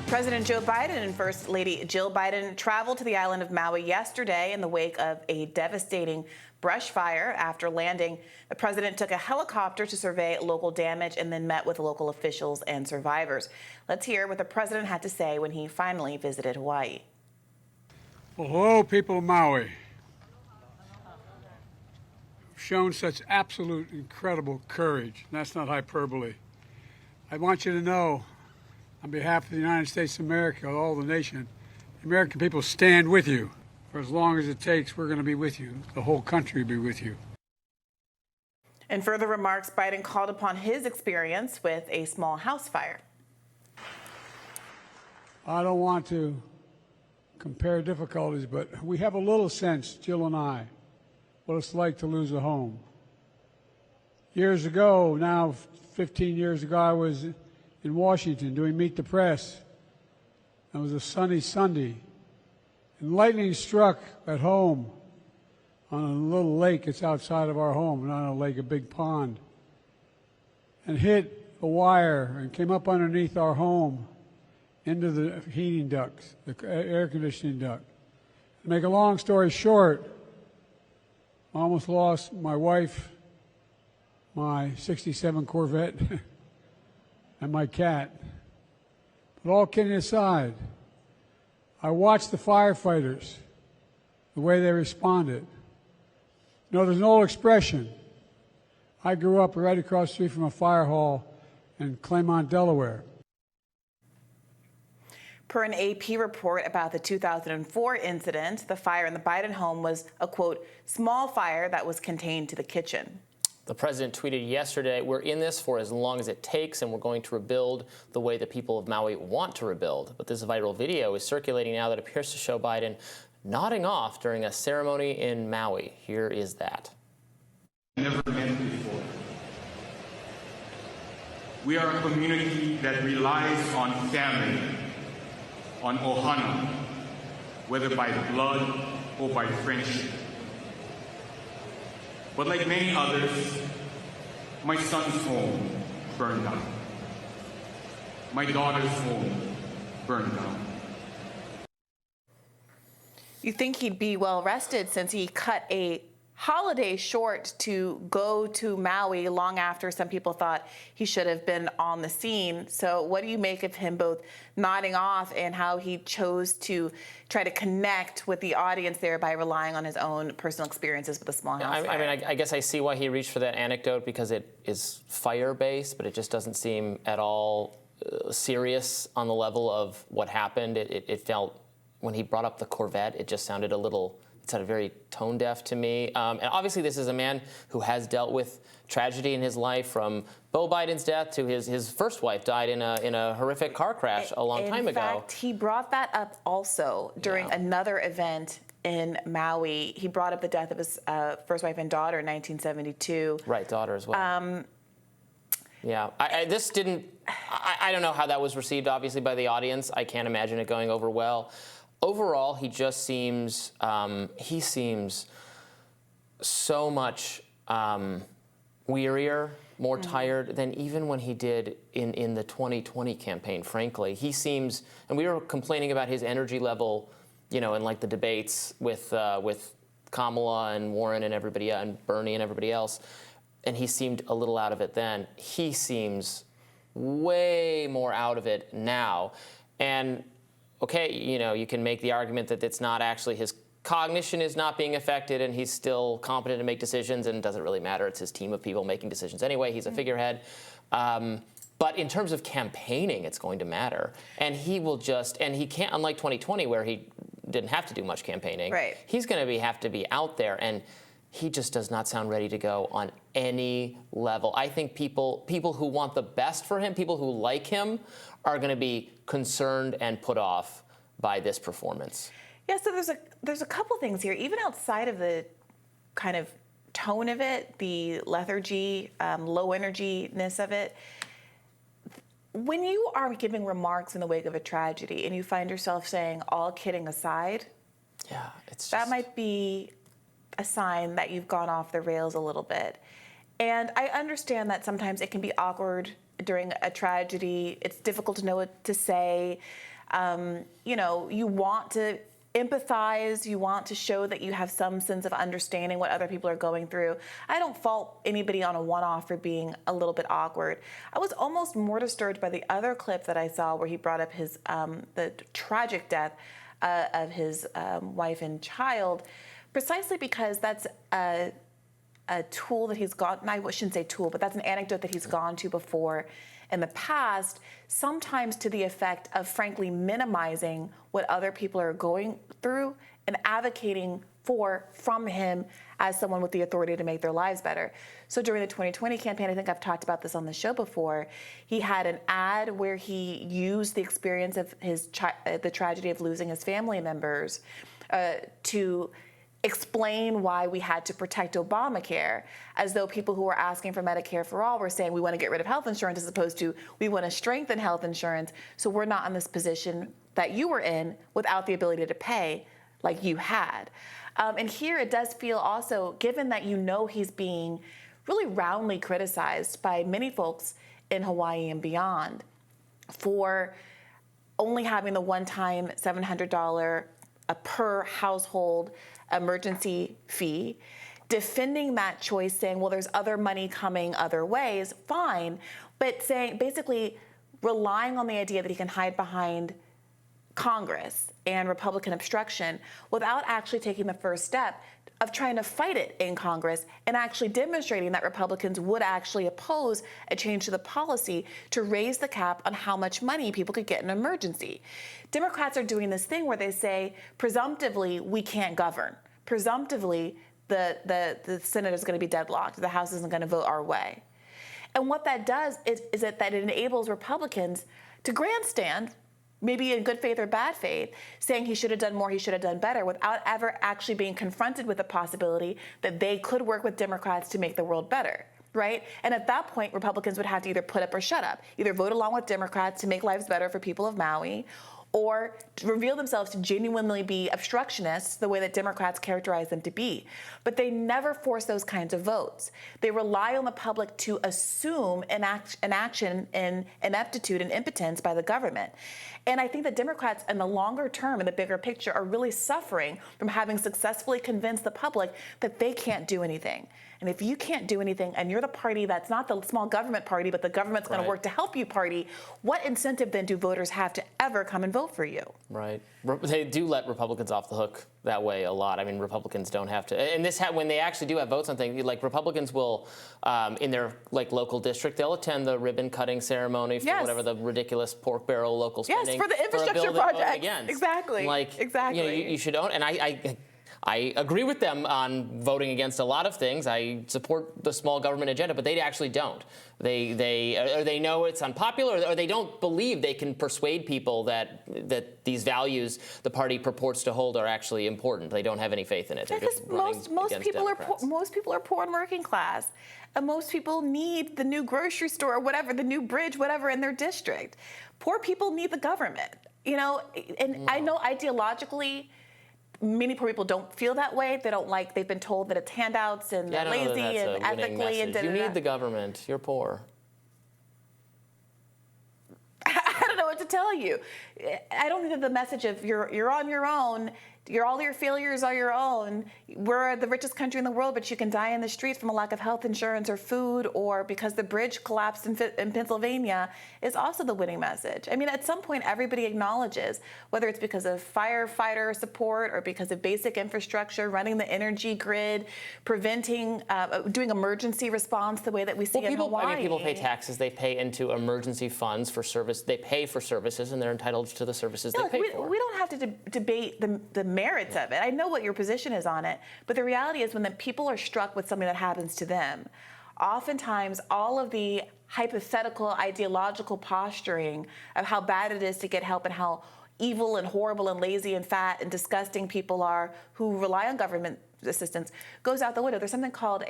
President Joe Biden and First Lady Jill Biden traveled to the island of Maui yesterday in the wake of a devastating brush fire. After landing, the president took a helicopter to survey local damage and then met with local officials and survivors. Let's hear what the president had to say when he finally visited Hawaii. Well, hello, people of Maui. You've shown such absolute incredible courage. That's not hyperbole. I want you to know, on behalf of the United States of America, all the nation, the American people stand with you. For as long as it takes, we're going to be with you. The whole country will be with you. In further remarks, Biden called upon his experience with a small house fire. I don't want to compare difficulties, but we have a little sense, Jill and I, what it's like to lose a home. Years ago, now 15 years ago, I was in Washington doing Meet the Press. It was a sunny Sunday, and lightning struck at home on a little lake that's outside of our home, not a lake, a big pond, and hit a wire and came up underneath our home into the heating ducts, the air conditioning duct. To make a long story short, I almost lost my wife, my 67 Corvette, and my cat. But all kidding aside, I watched the firefighters, the way they responded. You know, there's an old expression. I grew up right across the street from a fire hall in Claymont, Delaware. Per an AP report about the 2004 incident, the fire in the Biden home was a, quote, small fire that was contained to the kitchen. The president tweeted yesterday, "We're in this for as long as it takes, and we're going to rebuild the way the people of Maui want to rebuild." But this viral video is circulating now that appears to show Biden nodding off during a ceremony in Maui. Here is that. Never met before. We are a community that relies on family, on ohana, whether by blood or by friendship. But like many others, my son's home burned down. My daughter's home burned down. You think he'd be well rested since he cut a holiday short to go to Maui long after some people thought he should have been on the scene. So what do you make of him both nodding off and how he chose to try to connect with the audience there by relying on his own personal experiences with a small house fire? I mean, I guess I see why he reached for that anecdote, because it is fire-based, but it just doesn't seem at all serious on the level of what happened. It felt, when he brought up the Corvette, it just sounded a little... It sounded very tone-deaf to me. And obviously, this is a man who has dealt with tragedy in his life, from Beau Biden's death to his first wife died in a horrific car crash a long time ago. In fact, he brought that up also during another event in Maui. He brought up the death of his first wife and daughter in 1972. Right, daughter as well. Yeah, this didn't... I don't know how that was received, obviously, by the audience. I can't imagine it going over well. Overall, he just seems, he seems so much wearier, more tired than even when he did in the 2020 campaign, frankly. He seems, and we were complaining about his energy level, you know, in like the debates with Kamala and Warren and everybody, and Bernie and everybody else, and he seemed a little out of it then. He seems way more out of it now. And okay, you know, you can make the argument that it's not actually his cognition is not being affected and he's still competent to make decisions, and it doesn't really matter. It's his team of people making decisions anyway. He's a figurehead. But in terms of campaigning, it's going to matter. And he will just, and he can't, unlike 2020 where he didn't have to do much campaigning, right. He's going to have to be out there, and he just does not sound ready to go on any level. I think people who want the best for him, people who like him, are going to be concerned and put off by this performance. Yeah, so there's a couple things here, even outside of the kind of tone of it, the lethargy, low energy-ness of it. When you are giving remarks in the wake of a tragedy and you find yourself saying, all kidding aside, yeah, it's that might be a sign that you've gone off the rails a little bit. And I understand that sometimes it can be awkward during a tragedy. It's difficult to know what to say. You want to empathize, you want to show that you have some sense of understanding what other people are going through. I don't fault anybody on a one-off for being a little bit awkward. I was almost more disturbed by the other clip that I saw where he brought up his the tragic death of his wife and child, precisely because that's a tool that he's gone, I shouldn't say tool, but that's an anecdote that he's gone to before in the past, sometimes to the effect of frankly minimizing what other people are going through and advocating from him as someone with the authority to make their lives better. So during the 2020 campaign, I think I've talked about this on the show before, he had an ad where he used the experience of the tragedy of losing his family members to explain why we had to protect Obamacare, as though people who were asking for Medicare for all were saying we want to get rid of health insurance, as opposed to we want to strengthen health insurance so we're not in this position that you were in without the ability to pay like you had. And here it does feel also, given that he's being really roundly criticized by many folks in Hawaii and beyond for only having the one-time $700 per household emergency fee, defending that choice, saying, well, there's other money coming other ways, fine, but saying, basically relying on the idea that he can hide behind Congress and Republican obstruction without actually taking the first step of trying to fight it in Congress and actually demonstrating that Republicans would actually oppose a change to the policy to raise the cap on how much money people could get in an emergency. Democrats are doing this thing where they say, presumptively, we can't govern. Presumptively, the Senate is going to be deadlocked. The House isn't going to vote our way. And what that does is that it enables Republicans to grandstand, maybe in good faith or bad faith, saying he should have done more, he should have done better, without ever actually being confronted with the possibility that they could work with Democrats to make the world better, right? And at that point, Republicans would have to either put up or shut up, either vote along with Democrats to make lives better for people of Maui, or to reveal themselves to genuinely be obstructionists the way that Democrats characterize them to be. But they never force those kinds of votes. They rely on the public to assume an action in ineptitude and impotence by the government. And I think that Democrats in the longer term, in the bigger picture, are really suffering from having successfully convinced the public that they can't do anything. And if you can't do anything and you're the party that's not the small government party, but the government's going to work to help you party, what incentive then do voters have to ever come and vote for you? Right. They do let Republicans off the hook that way a lot. I mean, Republicans don't have to. And when they actually do have votes on things, like Republicans will, in their local district, they'll attend the ribbon cutting ceremony for whatever the ridiculous pork barrel local spending. Yes, for the infrastructure project. Exactly. Exactly. You should own. And I agree with them on voting against a lot of things. I support the small government agenda, but they actually don't. They know it's unpopular, or they don't believe they can persuade people that these values the party purports to hold are actually important. They don't have any faith in it. Because most people are poor and working class, and most people need the new grocery store or whatever, the new bridge, whatever in their district. Poor people need the government, and I know ideologically, many poor people don't feel that way. They don't like, they've been told that it's handouts and they're lazy and ethically and You need the government. You're poor. I don't know what to tell you. I don't think that the message of you're on your own, all your failures are your own. We're the richest country in the world, but you can die in the streets from a lack of health insurance or food, or because the bridge collapsed in Pennsylvania, is also the winning message. I mean, at some point, everybody acknowledges, whether it's because of firefighter support or because of basic infrastructure, running the energy grid, preventing, doing emergency response the way that we see in Hawaii. I mean, people pay taxes. They pay into emergency funds for service. They pay for services, and they're entitled to the services they pay for. We don't have to debate the merits of it. I know what your position is on it, but the reality is when the people are struck with something that happens to them, oftentimes all of the hypothetical ideological posturing of how bad it is to get help and how evil and horrible and lazy and fat and disgusting people are who rely on government assistance goes out the window. There's something called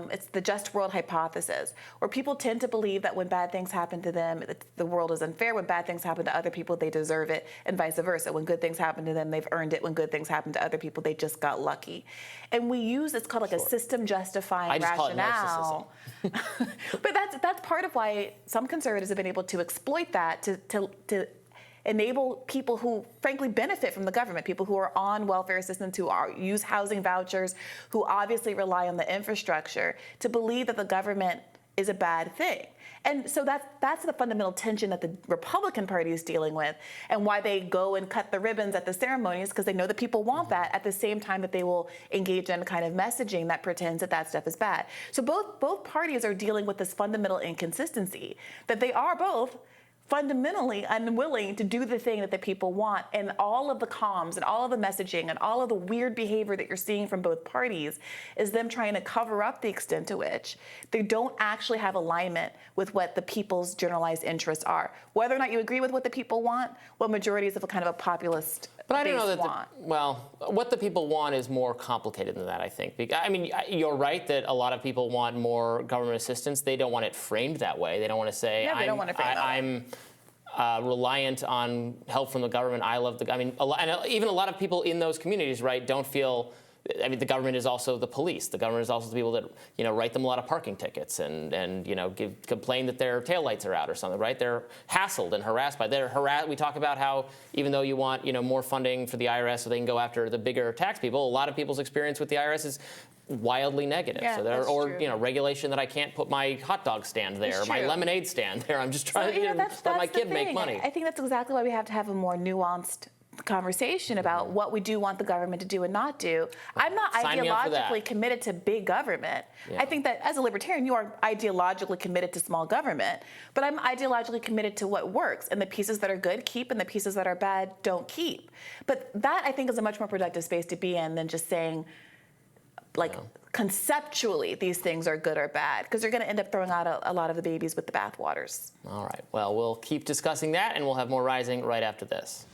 it's the just world hypothesis, where people tend to believe that when bad things happen to them, the world is unfair. When bad things happen to other people, they deserve it, and vice versa. When good things happen to them, they've earned it. When good things happen to other people, they just got lucky. And we use, it's called a system justifying rationale. But that's part of why some conservatives have been able to exploit that to enable people who frankly benefit from the government, people who are on welfare assistance, who use housing vouchers, who obviously rely on the infrastructure, to believe that the government is a bad thing. And so that's the fundamental tension that the Republican Party is dealing with, and why they go and cut the ribbons at the ceremonies, because they know that people want that, at the same time that they will engage in kind of messaging that pretends that that stuff is bad. So both parties are dealing with this fundamental inconsistency, that they are both fundamentally unwilling to do the thing that the people want. And all of the comms and all of the messaging and all of the weird behavior that you're seeing from both parties is them trying to cover up the extent to which they don't actually have alignment with what the people's generalized interests are. Whether or not you agree with what the people want, what majorities of a kind of a populist But I don't know that, want. What the people want is more complicated than that, I think. I mean, you're right that a lot of people want more government assistance. They don't want it framed that way. They don't want to say, Yeah, they don't want it framed that way. I'm reliant on help from the government. I love the, I mean, even a lot of people in those communities, right, don't feel, I mean, the government is also the police. The government is also the people that, you know, write them a lot of parking tickets and you know, complain that their taillights are out or something, right? They're hassled and harassed by, we talk about how even though you want, you know, more funding for the IRS so they can go after the bigger tax people, a lot of people's experience with the IRS is wildly negative. Yeah, so that's or true. you know, regulation that I can't put my hot dog stand there, It's my true. lemonade stand there. I'm just trying to that's let my the kid make thing. money. I think that's exactly why we have to have a more nuanced conversation about what we do want the government to do and not do. I'm not Sign me up for that. ideologically committed to big government. Yeah. I think that as a libertarian, you are ideologically committed to small government, but I'm ideologically committed to what works, and the pieces that are good, keep, and the pieces that are bad, don't keep. But that, I think, is a much more productive space to be in than just saying, like, conceptually, these things are good or bad, because you're going to end up throwing out a lot of the babies with the bathwaters. All right. Well, we'll keep discussing that, and we'll have more Rising right after this.